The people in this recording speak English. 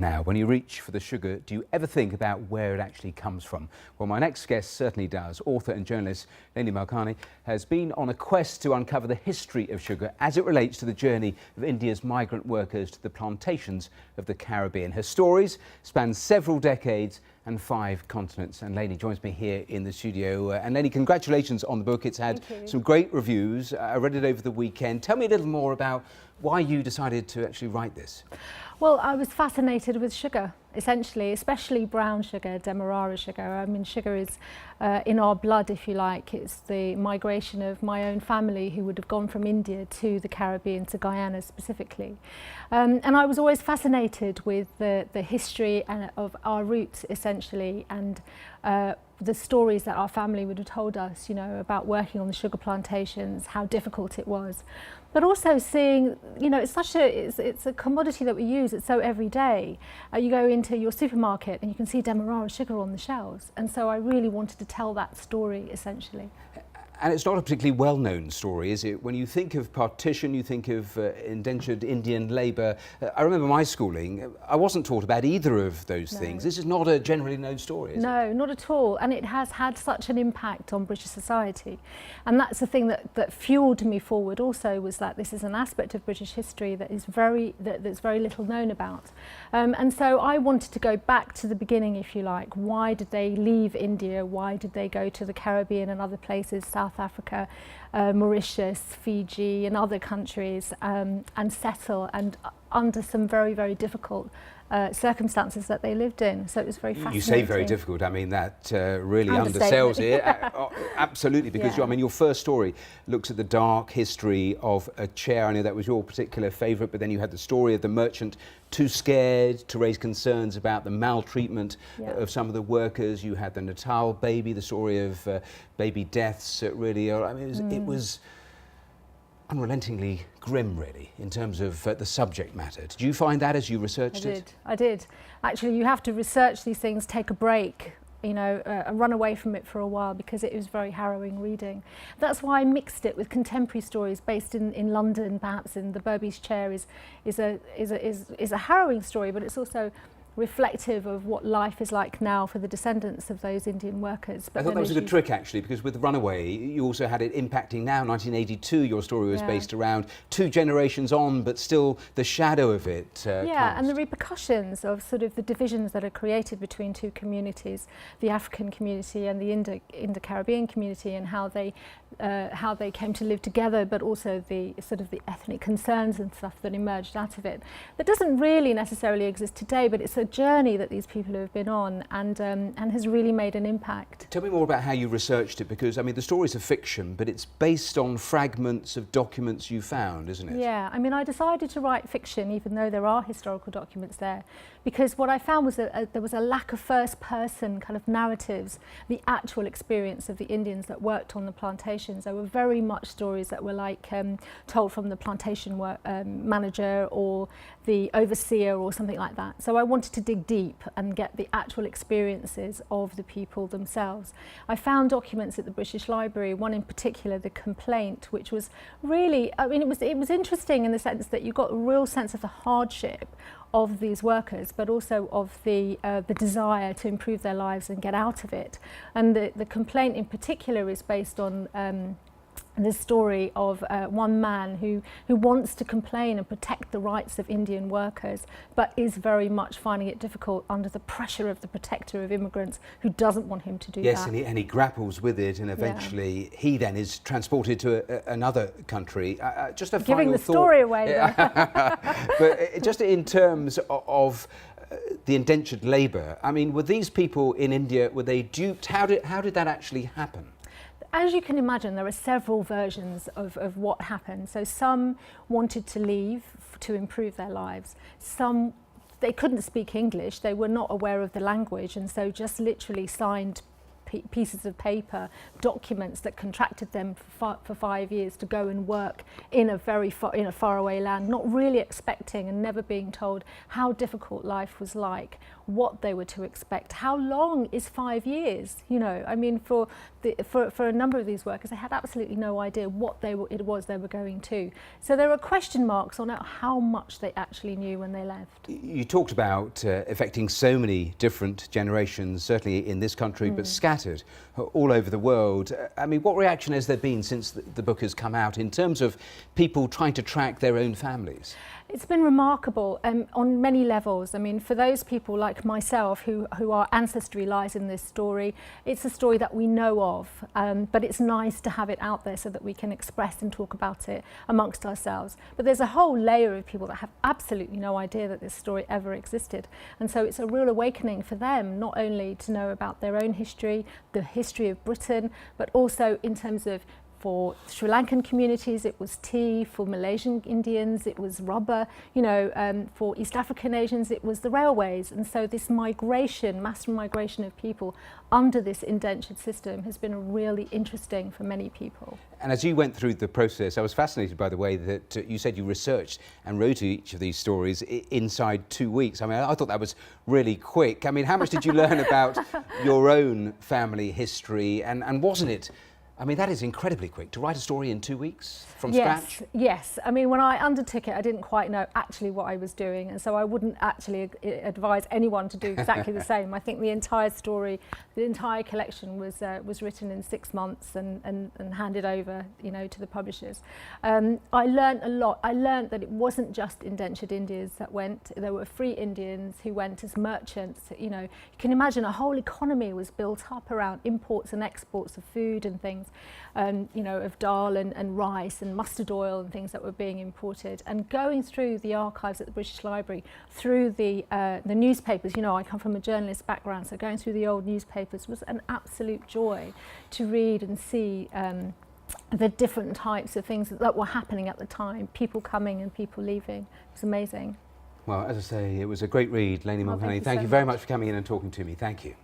Now, when you reach for the sugar, do you ever think about where it actually comes from? Well, my next guest certainly does. Author and journalist Lainy Malkani has been on a quest to uncover the history of sugar as it relates to the journey of India's migrant workers to the plantations of the Caribbean. Her stories span several decades and 5 continents. And Lainy joins me here in the studio. And Lainy, congratulations on the book. It's had some great reviews. I read it over the weekend. Tell me a little more about why you decided to actually write this. Well, I was fascinated with sugar, essentially, especially brown sugar, demerara sugar. I mean, sugar is in our blood, if you like. It's the migration of my own family who would have gone from India to the Caribbean, to Guyana specifically. And I was always fascinated with the history of our roots, essentially, and the stories that our family would have told us, you know, about working on the sugar plantations, how difficult it was. But also seeing, you know, it's a commodity that we use, it's so everyday. You go into your supermarket and you can see demerara sugar on the shelves. And so I really wanted to tell that story, essentially. And it's not a particularly well-known story, is it? When you think of partition, you think of indentured Indian labour. I remember my schooling, I wasn't taught about either of those things. This is not a generally known story, is it? No, not at all. And it has had such an impact on British society. And that's the thing that fueled me forward also, was that this is an aspect of British history that is that's very little known about. And so I wanted to go back to the beginning, if you like. Why did they leave India? Why did they go to the Caribbean and other places, South Africa, Mauritius, Fiji and other countries, and settle, and under some very, very difficult circumstances that they lived in. So it was very fascinating. You say very difficult, I mean that really undersells it. Absolutely, because I mean your first story looks at the dark history of a chair. I know that was your particular favourite, but then you had the story of the merchant too scared to raise concerns about the maltreatment of some of the workers. You had the Natal baby, the story of baby deaths. Really, I mean, it was unrelentingly grim, really, in terms of the subject matter. Did you find that as you researched it? I did. Actually, you have to research these things, take a break, you know, run away from it for a while, because it was very harrowing reading. That's why I mixed it with contemporary stories based in London, perhaps. In The Berby's Chair is a harrowing story, but it's also reflective of what life is like now for the descendants of those Indian workers. But I thought that was a good trick, actually, because with Runaway, you also had it impacting now. 1982, your story was based around 2 generations on, but still the shadow of it cast. And the repercussions of sort of the divisions that are created between 2 communities, the African community and the Indo-Caribbean community, and how they came to live together, but also the sort of the ethnic concerns and stuff that emerged out of it. That doesn't really necessarily exist today, but it's a journey that these people have been on, and has really made an impact. Tell me more about how you researched it, because I mean the stories are fiction, but it's based on fragments of documents you found, isn't it? Yeah, I mean, I decided to write fiction even though there are historical documents there, because what I found was that there was a lack of first-person kind of narratives, the actual experience of the Indians that worked on the plantations. There were very much stories that were like told from the plantation manager or the overseer or something like that. So I wanted to dig deep and get the actual experiences of the people themselves. I found documents at the British Library, one in particular, the complaint, which was really, I mean, it was interesting in the sense that you got a real sense of the hardship of these workers, but also of the desire to improve their lives and get out of it. And the complaint in particular is based on the story of one man who wants to complain and protect the rights of Indian workers, but is very much finding it difficult under the pressure of the protector of immigrants, who doesn't want him to do that. Yes, and he grapples with it, and eventually he then is transported to another country. Just a Giving final the story away there. But just in terms of the indentured labour, I mean, were these people in India, were they duped? How did that actually happen? As you can imagine, there are several versions of what happened. So some wanted to leave to improve their lives. Some, they couldn't speak English, they were not aware of the language, and so just literally signed pieces of paper, documents that contracted them for 5 years to go and work in a faraway land, not really expecting and never being told how difficult life was like, what they were to expect. How long is 5 years? You know, I mean, for a number of these workers, they had absolutely no idea what it was they were going to. So there are question marks on how much they actually knew when they left. You talked about affecting so many different generations, certainly in this country, but scattered all over the world. I mean, what reaction has there been since the book has come out in terms of people trying to track their own families? It's been remarkable on many levels. I mean, for those people like myself who our ancestry lies in this story, it's a story that we know of, but it's nice to have it out there so that we can express and talk about it amongst ourselves. But there's a whole layer of people that have absolutely no idea that this story ever existed. And so it's a real awakening for them, not only to know about their own history, the history of Britain, but also in terms of, for Sri Lankan communities, it was tea. For Malaysian Indians, it was rubber. You know, for East African Asians, it was the railways. And so this migration, mass migration of people under this indentured system has been really interesting for many people. And as you went through the process, I was fascinated by the way that you said you researched and wrote each of these stories inside 2 weeks. I mean, I thought that was really quick. I mean, how much did you learn about your own family history? And wasn't it, I mean, that is incredibly quick, to write a story in 2 weeks from scratch? Yes. I mean, when I undertook it, I didn't quite know actually what I was doing, and so I wouldn't actually advise anyone to do exactly the same. I think the entire story, the entire collection was written in 6 months and handed over, you know, to the publishers. I learned a lot. I learned that it wasn't just indentured Indians that went. There were free Indians who went as merchants. You know, you can imagine a whole economy was built up around imports and exports of food and things. You know, of dal and rice and mustard oil and things that were being imported, and going through the archives at the British Library, through the newspapers. You know, I come from a journalist background, so going through the old newspapers was an absolute joy to read and see the different types of things that were happening at the time, people coming and people leaving. It was amazing. Well, as I say, it was a great read, Lainy Malkani. Thank you very much for coming in and talking to me. Thank you.